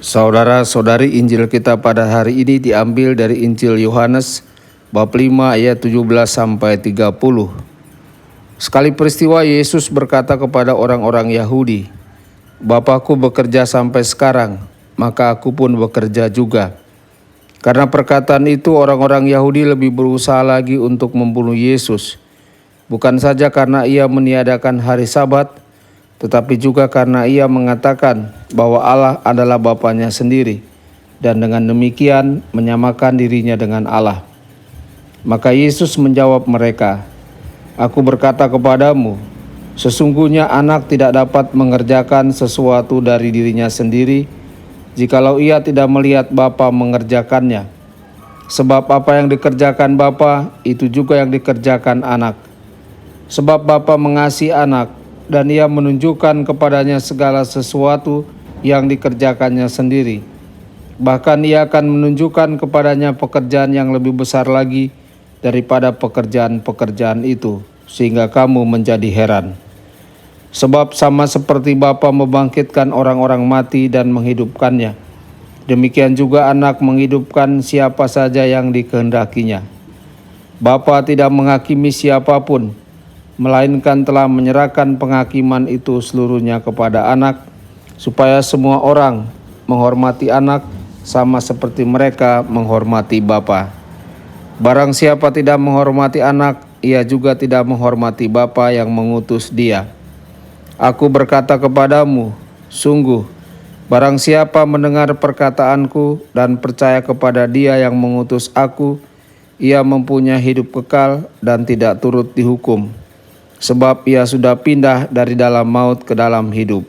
Saudara-saudari, Injil kita pada hari ini diambil dari Injil Yohanes bab 5 ayat 17 sampai 30. Sekali peristiwa Yesus berkata kepada orang-orang Yahudi, "Bapakku bekerja sampai sekarang, maka aku pun bekerja juga." Karena perkataan itu orang-orang Yahudi lebih berusaha lagi untuk membunuh Yesus, bukan saja karena ia meniadakan hari Sabat, tetapi juga karena ia mengatakan bahwa Allah adalah Bapanya sendiri, dan dengan demikian menyamakan dirinya dengan Allah. Maka Yesus menjawab mereka, "Aku berkata kepadamu, sesungguhnya anak tidak dapat mengerjakan sesuatu dari dirinya sendiri, jikalau ia tidak melihat Bapa mengerjakannya. Sebab apa yang dikerjakan Bapa, itu juga yang dikerjakan anak. Sebab Bapa mengasihi anak, dan ia menunjukkan kepadanya segala sesuatu yang dikerjakannya sendiri. Bahkan ia akan menunjukkan kepadanya pekerjaan yang lebih besar lagi daripada pekerjaan-pekerjaan itu, sehingga kamu menjadi heran. Sebab sama seperti Bapa membangkitkan orang-orang mati dan menghidupkannya, demikian juga anak menghidupkan siapa saja yang dikehendakinya. Bapa tidak menghakimi siapapun, melainkan telah menyerahkan penghakiman itu seluruhnya kepada anak, supaya semua orang menghormati anak sama seperti mereka menghormati Bapa. Barang siapa tidak menghormati anak, ia juga tidak menghormati Bapa yang mengutus dia. Aku berkata kepadamu, sungguh, barang siapa mendengar perkataanku dan percaya kepada dia yang mengutus aku, ia mempunyai hidup kekal dan tidak turut dihukum, sebab ia sudah pindah dari dalam maut ke dalam hidup.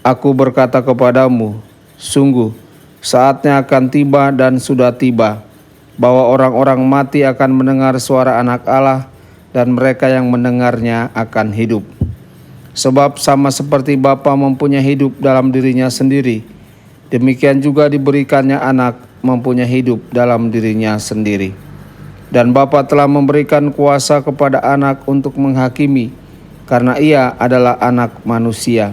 Aku berkata kepadamu, sungguh, saatnya akan tiba dan sudah tiba, bahwa orang-orang mati akan mendengar suara Anak Allah, dan mereka yang mendengarnya akan hidup. Sebab sama seperti Bapa mempunyai hidup dalam dirinya sendiri, demikian juga diberikannya anak mempunyai hidup dalam dirinya sendiri. Dan Bapa telah memberikan kuasa kepada anak untuk menghakimi, karena ia adalah anak manusia.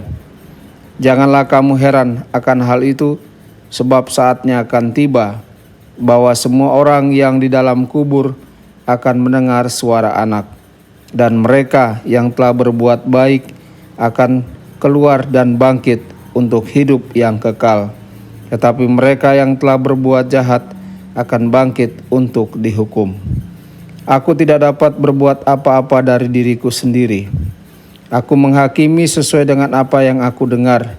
Janganlah kamu heran akan hal itu, sebab saatnya akan tiba, bahwa semua orang yang di dalam kubur akan mendengar suara anak, dan mereka yang telah berbuat baik akan keluar dan bangkit untuk hidup yang kekal. Tetapi mereka yang telah berbuat jahat akan bangkit untuk dihukum. Aku tidak dapat berbuat apa-apa dari diriku sendiri. Aku menghakimi sesuai dengan apa yang aku dengar,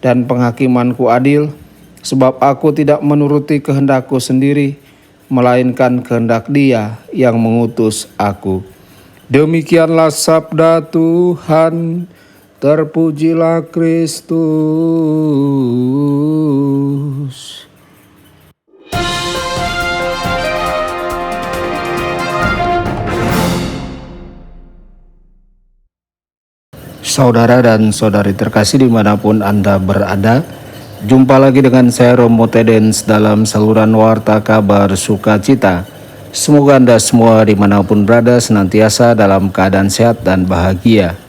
dan penghakimanku adil, sebab aku tidak menuruti kehendakku sendiri, melainkan kehendak Dia yang mengutus aku." Demikianlah sabda Tuhan. Terpujilah Kristus. Saudara dan saudari terkasih dimanapun Anda berada, jumpa lagi dengan saya Romo Tedens dalam saluran Warta Kabar Sukacita. Semoga Anda semua dimanapun berada senantiasa dalam keadaan sehat dan bahagia.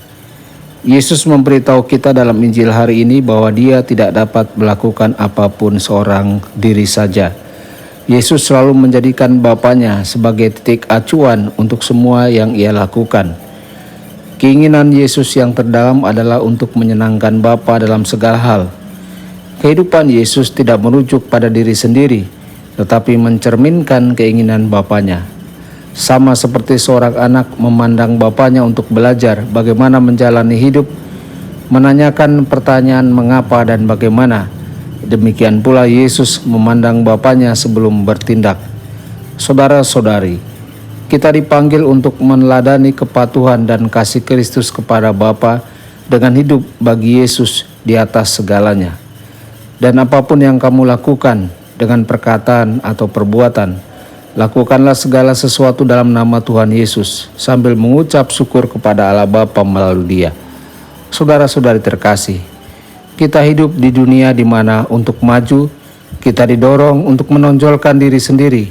Yesus memberitahu kita dalam Injil hari ini bahwa Dia tidak dapat melakukan apapun seorang diri saja. Yesus selalu menjadikan Bapanya sebagai titik acuan untuk semua yang Ia lakukan. Keinginan Yesus yang terdalam adalah untuk menyenangkan Bapa dalam segala hal. Kehidupan Yesus tidak merujuk pada diri sendiri, tetapi mencerminkan keinginan Bapanya. Sama seperti seorang anak memandang bapaknya untuk belajar bagaimana menjalani hidup, menanyakan pertanyaan mengapa dan bagaimana, demikian pula Yesus memandang bapaknya sebelum bertindak. Saudara-saudari, kita dipanggil untuk meneladani kepatuhan dan kasih Kristus kepada Bapa dengan hidup bagi Yesus di atas segalanya. Dan apapun yang kamu lakukan dengan perkataan atau perbuatan, lakukanlah segala sesuatu dalam nama Tuhan Yesus sambil mengucap syukur kepada Allah Bapa melalui Dia. Saudara-saudari terkasih, kita hidup di dunia di mana untuk maju, kita didorong untuk menonjolkan diri sendiri,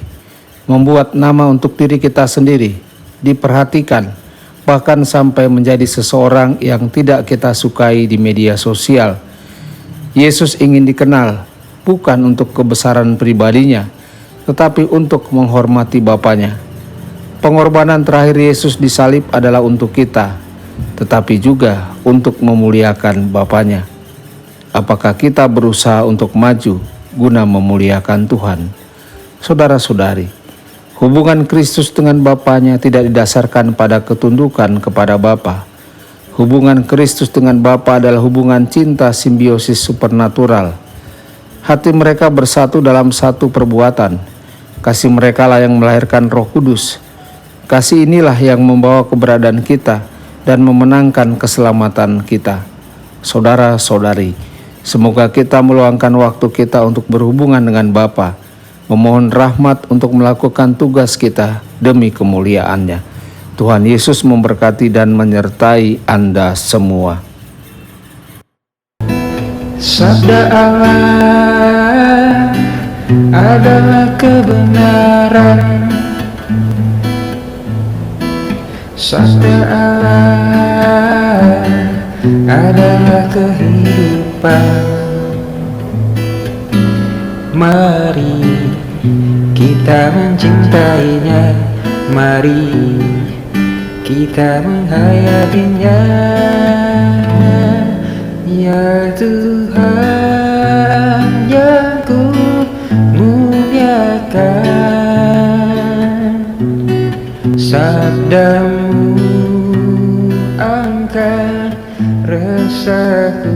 membuat nama untuk diri kita sendiri, diperhatikan, bahkan sampai menjadi seseorang yang tidak kita sukai di media sosial. Yesus ingin dikenal, bukan untuk kebesaran pribadinya, tetapi untuk menghormati Bapanya. Pengorbanan terakhir Yesus di salib adalah untuk kita, tetapi juga untuk memuliakan Bapanya. Apakah kita berusaha untuk maju guna memuliakan Tuhan? Saudara-saudari, hubungan Kristus dengan Bapanya tidak didasarkan pada ketundukan kepada Bapa. Hubungan Kristus dengan Bapa adalah hubungan cinta simbiosis supernatural. Hati mereka bersatu dalam satu perbuatan. Kasih mereka lah yang melahirkan Roh Kudus. Kasih inilah yang membawa keberadaan kita dan memenangkan keselamatan kita. Saudara-saudari, semoga kita meluangkan waktu kita untuk berhubungan dengan Bapa, memohon rahmat untuk melakukan tugas kita demi kemuliaan-Nya. Tuhan Yesus memberkati dan menyertai Anda semua. Sabda Allah adalah kebenaran. Sabda Allah adalah kehidupan. Mari kita mencintainya, mari kita menghayatinya. Ya Tuhan yang ku muliakan, sabdamu angkat resahku.